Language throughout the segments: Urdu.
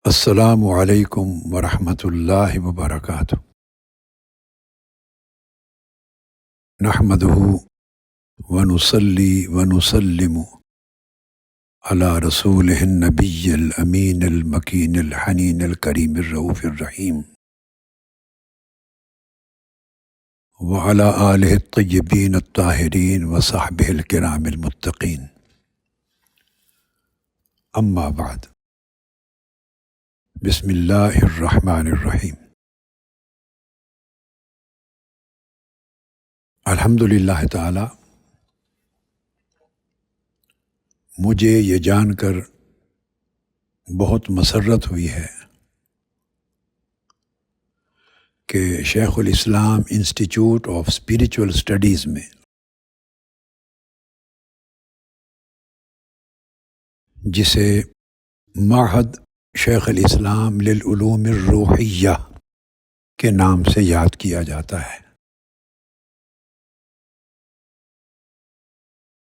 السلام علیکم ورحمۃ اللہ وبرکاتہ۔ نحمدہ ونصلی ونسلم علی رسولہ النبی الامین المکین الحنین الکریم الرؤوف الرحیم وعلی آلہ الطیبین الطاہرین وصحبہ الکرام المتقین، اما بعد، بسم اللہ الرحمن الرحیم۔ الحمدللہ تعالی، مجھے یہ جان کر بہت مسرت ہوئی ہے کہ شیخ الاسلام انسٹیٹیوٹ آف اسپریچول اسٹڈیز میں جسے معہد شیخ الاسلام للعلوم الروحیہ کے نام سے یاد کیا جاتا ہے،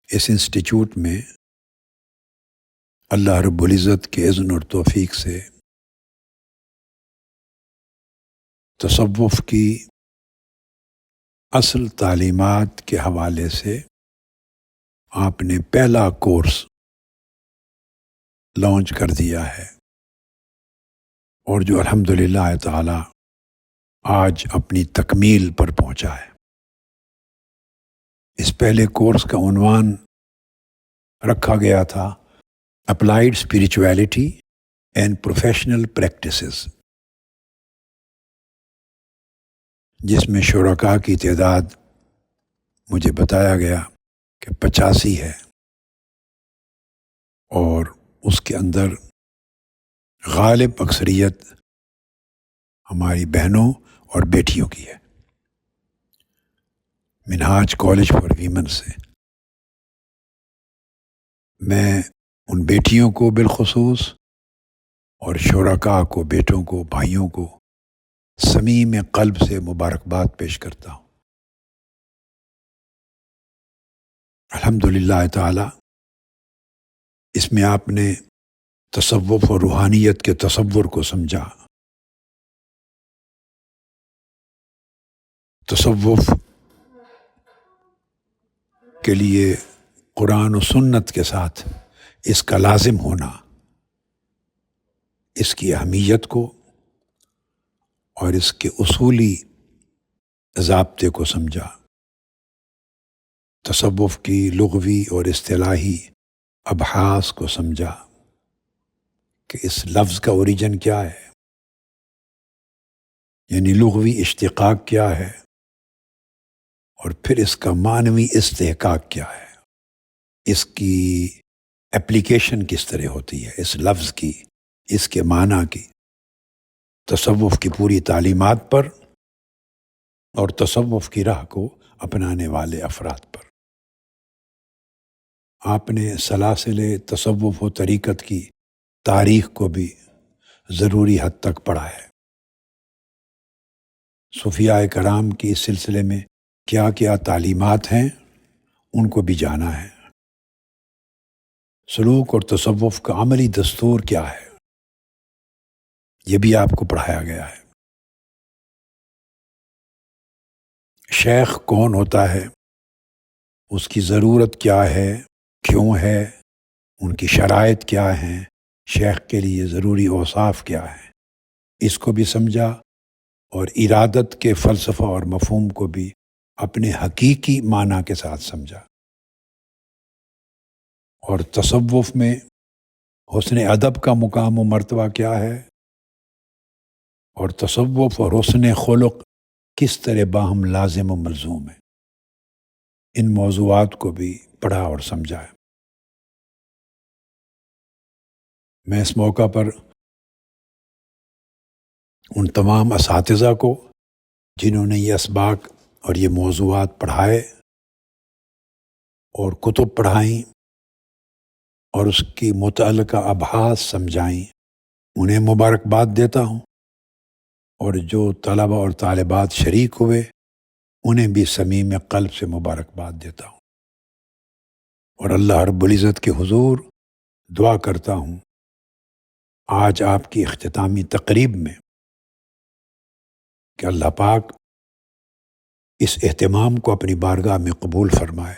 اس انسٹیٹیوٹ میں اللہ رب العزت کے اذن اور توفیق سے تصوف کی اصل تعلیمات کے حوالے سے آپ نے پہلا کورس لانچ کر دیا ہے، اور جو الحمدللہ تعالی آج اپنی تکمیل پر پہنچا ہے۔ اس پہلے کورس کا عنوان رکھا گیا تھا applied spirituality and professional practices, جس میں شرکاء کی تعداد مجھے بتایا گیا کہ 85 ہے، اور اس کے اندر غالب اکثریت ہماری بہنوں اور بیٹیوں کی ہے، منہاج کالج فار ویمن سے۔ میں ان بیٹیوں کو بالخصوص اور شرکاء کو، بیٹوں کو، بھائیوں کو صمیم قلب سے مبارکباد پیش کرتا ہوں۔ الحمدللہ تعالی، اس میں آپ نے تصوف اور روحانیت کے تصور کو سمجھا، تصوف کے لیے قرآن و سنت کے ساتھ اس کا لازم ہونا، اس کی اہمیت کو اور اس کے اصولی ضابطے کو سمجھا، تصوف کی لغوی اور اصطلاحی ابحاث کو سمجھا کہ اس لفظ کا اوریجن کیا ہے، یعنی لغوی اشتقاق کیا ہے، اور پھر اس کا معنوی استحقاق کیا ہے، اس کی اپلیکیشن کس طرح ہوتی ہے، اس لفظ کی، اس کے معنی کی، تصوف کی پوری تعلیمات پر اور تصوف کی راہ کو اپنانے والے افراد پر۔ آپ نے سلاسل تصوف و طریقت کی تاریخ کو بھی ضروری حد تک پڑھا ہے، صوفیاء کرام کی اس سلسلے میں کیا کیا تعلیمات ہیں ان کو بھی جانا ہے، سلوک اور تصوف کا عملی دستور کیا ہے یہ بھی آپ کو پڑھایا گیا ہے، شیخ کون ہوتا ہے، اس کی ضرورت کیا ہے، کیوں ہے، ان کی شرائط کیا ہیں، شیخ کے لیے ضروری اوصاف کیا ہیں، اس کو بھی سمجھا، اور ارادت کے فلسفہ اور مفہوم کو بھی اپنے حقیقی معنی کے ساتھ سمجھا، اور تصوف میں حسن ادب کا مقام و مرتبہ کیا ہے، اور تصوف اور حسن خلق کس طرح باہم لازم و ملزوم ہے، ان موضوعات کو بھی پڑھا اور سمجھا ہے۔ میں اس موقع پر ان تمام اساتذہ کو جنہوں نے یہ اسباق اور یہ موضوعات پڑھائے اور کتب پڑھائیں اور اس کی متعلقہ ابحاث سمجھائیں، انہیں مبارکباد دیتا ہوں، اور جو طلبہ اور طالبات شریک ہوئے انہیں بھی صمیم قلب سے مبارکباد دیتا ہوں، اور اللہ رب العزت کے حضور دعا کرتا ہوں آج آپ کی اختتامی تقریب میں کہ اللہ پاک اس اہتمام کو اپنی بارگاہ میں قبول فرمائے۔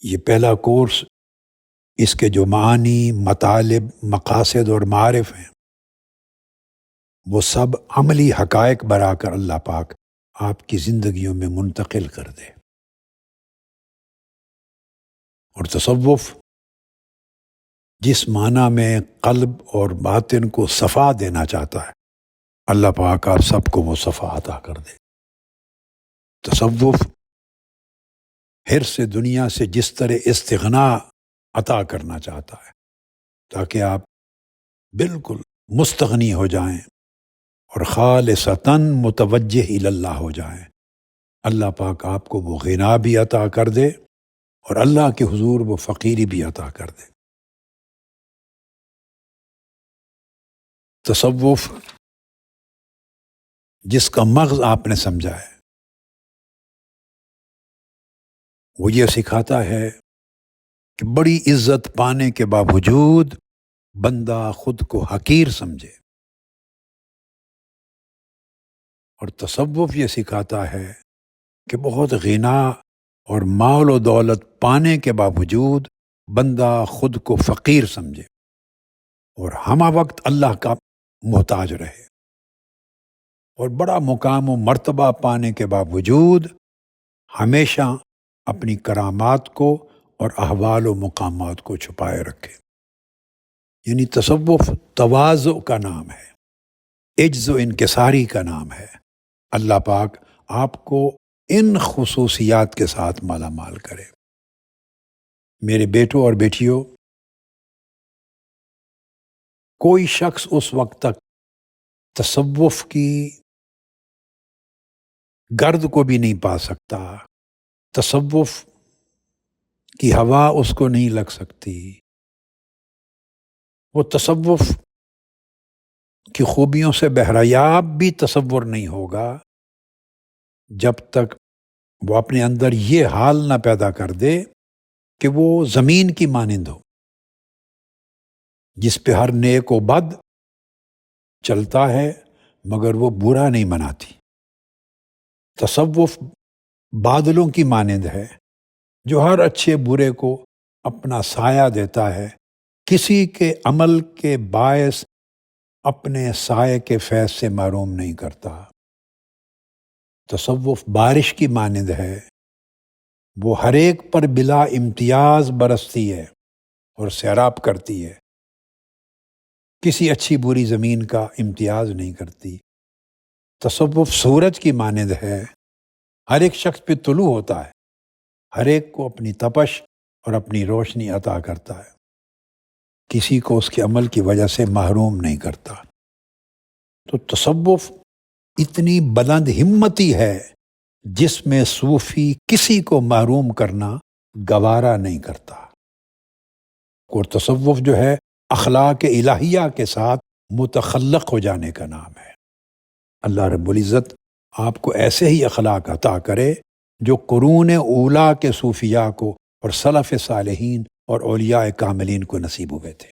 یہ پہلا کورس، اس کے جو معانی، مطالب، مقاصد اور معارف ہیں، وہ سب عملی حقائق بنا کر اللہ پاک آپ کی زندگیوں میں منتقل کر دے۔ اور تصوف جس معنی میں قلب اور باطن کو صفا دینا چاہتا ہے، اللہ پاک آپ سب کو وہ صفا عطا کر دے۔ تصوف حرص دنیا سے جس طرح استغنا عطا کرنا چاہتا ہے تاکہ آپ بالکل مستغنی ہو جائیں اور خالصتاً متوجہ الی اللہ ہو جائیں، اللہ پاک آپ کو وہ غنا بھی عطا کر دے اور اللہ کے حضور وہ فقیری بھی عطا کر دے۔ تصوف جس کا مغز آپ نے سمجھا ہے، وہ یہ سکھاتا ہے کہ بڑی عزت پانے کے باوجود بندہ خود کو حقیر سمجھے، اور تصوف یہ سکھاتا ہے کہ بہت غنا اور مال و دولت پانے کے باوجود بندہ خود کو فقیر سمجھے اور ہمہ وقت اللہ کا محتاج رہے، اور بڑا مقام و مرتبہ پانے کے باوجود ہمیشہ اپنی کرامات کو اور احوال و مقامات کو چھپائے رکھے۔ یعنی تصوف تواضع کا نام ہے، عجز و انکساری کا نام ہے۔ اللہ پاک آپ کو ان خصوصیات کے ساتھ مالا مال کرے۔ میرے بیٹوں اور بیٹیوں، کوئی شخص اس وقت تک تصوف کی گرد کو بھی نہیں پا سکتا، تصوف کی ہوا اس کو نہیں لگ سکتی، وہ تصوف کی خوبیوں سے بہریاب بھی تصور نہیں ہوگا جب تک وہ اپنے اندر یہ حال نہ پیدا کر دے کہ وہ زمین کی مانند ہو جس پہ ہر نیک و بد چلتا ہے مگر وہ برا نہیں مناتی۔ تصوف بادلوں کی مانند ہے جو ہر اچھے برے کو اپنا سایہ دیتا ہے، کسی کے عمل کے باعث اپنے سائے کے فیض سے محروم نہیں کرتا۔ تصوف بارش کی مانند ہے، وہ ہر ایک پر بلا امتیاز برستی ہے اور سیراب کرتی ہے، کسی اچھی بری زمین کا امتیاز نہیں کرتی۔ تصوف سورج کی مانند ہے، ہر ایک شخص پہ طلوع ہوتا ہے، ہر ایک کو اپنی تپش اور اپنی روشنی عطا کرتا ہے، کسی کو اس کے عمل کی وجہ سے محروم نہیں کرتا۔ تو تصوف اتنی بلند ہمتی ہے جس میں صوفی کسی کو محروم کرنا گوارا نہیں کرتا، اور تصوف جو ہے اخلاق الہیہ کے ساتھ متخلق ہو جانے کا نام ہے۔ اللہ رب العزت آپ کو ایسے ہی اخلاق عطا کرے جو قرون اولیٰ کے صوفیاء کو اور سلف صالحین اور اولیاء کاملین کو نصیب ہوئے تھے،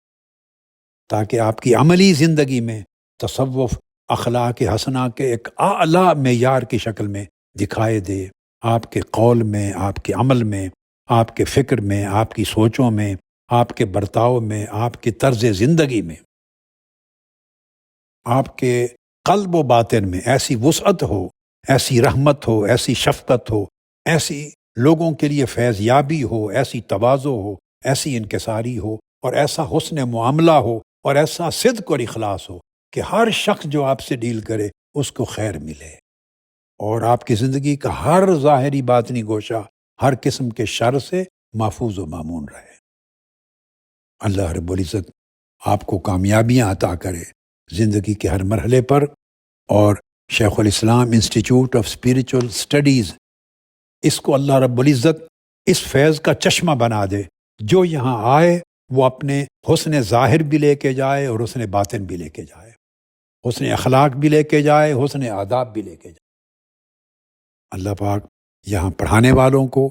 تاکہ آپ کی عملی زندگی میں تصوف اخلاق حسنہ کے ایک اعلیٰ معیار کی شکل میں دکھائے دے، آپ کے قول میں، آپ کے عمل میں، آپ کے فکر میں، آپ کی سوچوں میں، آپ کے برتاؤ میں، آپ کے طرز زندگی میں، آپ کے قلب و باطن میں ایسی وسعت ہو، ایسی رحمت ہو، ایسی شفقت ہو، ایسی لوگوں کے لیے فیض یابی ہو، ایسی تواضع ہو، ایسی انکساری ہو، اور ایسا حسن معاملہ ہو، اور ایسا صدق اور اخلاص ہو کہ ہر شخص جو آپ سے ڈیل کرے اس کو خیر ملے، اور آپ کی زندگی کا ہر ظاہری باطنی گوشہ ہر قسم کے شر سے محفوظ و مامون رہے۔ اللہ رب العزت آپ کو کامیابیاں عطا کرے زندگی کے ہر مرحلے پر، اور شیخ الاسلام انسٹیٹیوٹ آف اسپریچول اسٹڈیز اس کو اللہ رب العزت اس فیض کا چشمہ بنا دے، جو یہاں آئے وہ اپنے حسن ظاہر بھی لے کے جائے اور حسن باطن بھی لے کے جائے، حسن اخلاق بھی لے کے جائے، حسن آداب بھی لے کے جائے۔ اللہ پاک یہاں پڑھانے والوں کو،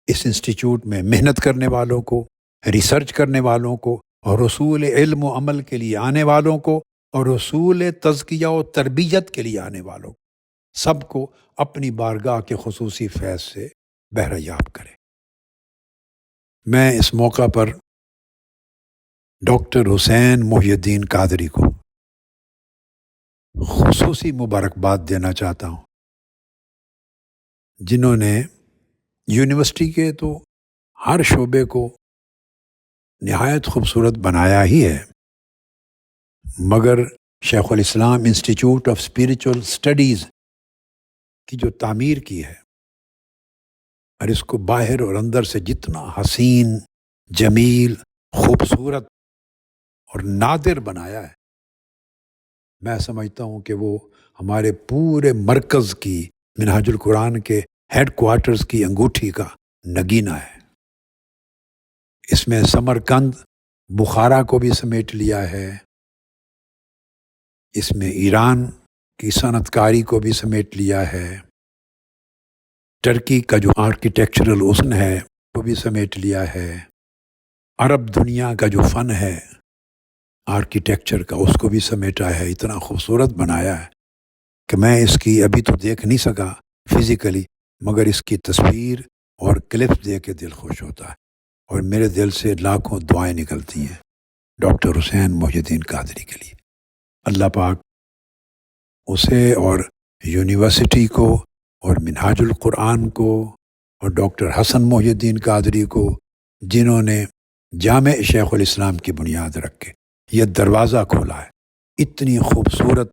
اس انسٹیٹیوٹ میں محنت کرنے والوں کو، ریسرچ کرنے والوں کو اور رسول علم و عمل کے لیے آنے والوں کو اور رسول تزکیہ و تربیت کے لیے آنے والوں کو، سب کو اپنی بارگاہ کے خصوصی فیض سے بہرہ یاب کرے۔ میں اس موقع پر ڈاکٹر حسین محی الدین قادری کو خصوصی مبارکباد دینا چاہتا ہوں، جنہوں نے یونیورسٹی کے تو ہر شعبے کو نہایت خوبصورت بنایا ہی ہے، مگر شیخ الاسلام انسٹیٹیوٹ آف اسپریچول اسٹڈیز کی جو تعمیر کی ہے اور اس کو باہر اور اندر سے جتنا حسین، جمیل، خوبصورت اور نادر بنایا ہے، میں سمجھتا ہوں کہ وہ ہمارے پورے مرکز کی منہاج القرآن کے ہیڈ کوارٹرز کی انگوٹھی کا نگینہ ہے۔ اس میں سمرقند، بخارا کو بھی سمیٹ لیا ہے، اس میں ایران کی صنعت کاری کو بھی سمیٹ لیا ہے، ترکی کا جو آرکیٹیکچرل حسن ہے وہ بھی سمیٹ لیا ہے، عرب دنیا کا جو فن ہے آرکیٹیکچر کا اس کو بھی سمیٹا ہے۔ اتنا خوبصورت بنایا ہے کہ میں اس کی ابھی تو دیکھ نہیں سکا فزیکلی، مگر اس کی تصویر اور کلپس دیکھ کے دل خوش ہوتا ہے، اور میرے دل سے لاکھوں دعائیں نکلتی ہیں ڈاکٹر حسین محی الدین قادری کے لیے۔ اللہ پاک اسے اور یونیورسٹی کو اور منہاج القرآن کو اور ڈاکٹر حسن محی الدین قادری کو، جنہوں نے جامع شیخ الاسلام کی بنیاد رکھ کے یہ دروازہ کھولا ہے اتنی خوبصورت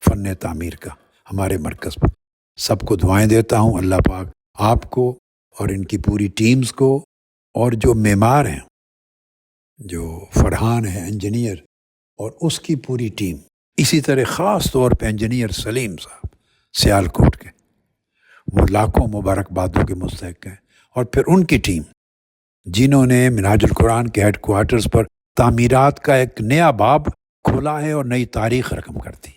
فن تعمیر کا ہمارے مرکز پر، سب کو دعائیں دیتا ہوں۔ اللہ پاک آپ کو اور ان کی پوری ٹیمز کو، اور جو معمار ہیں، جو فرحان ہے انجینئر اور اس کی پوری ٹیم، اسی طرح خاص طور پہ انجینئر سلیم صاحب سیالکوٹ کے، وہ لاکھوں مبارکبادوں کے مستحق ہیں، اور پھر ان کی ٹیم جنہوں نے منہاج القرآن کے ہیڈ کوارٹرز پر تعمیرات کا ایک نیا باب کھولا ہے اور نئی تاریخ رقم کرتی۔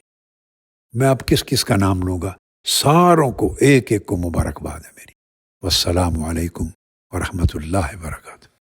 میں اب کس کس کا نام لوں گا، ساروں کو ایک ایک کو مبارکباد ہے میری۔ والسلام علیکم ورحمۃ اللہ وبرکاتہ۔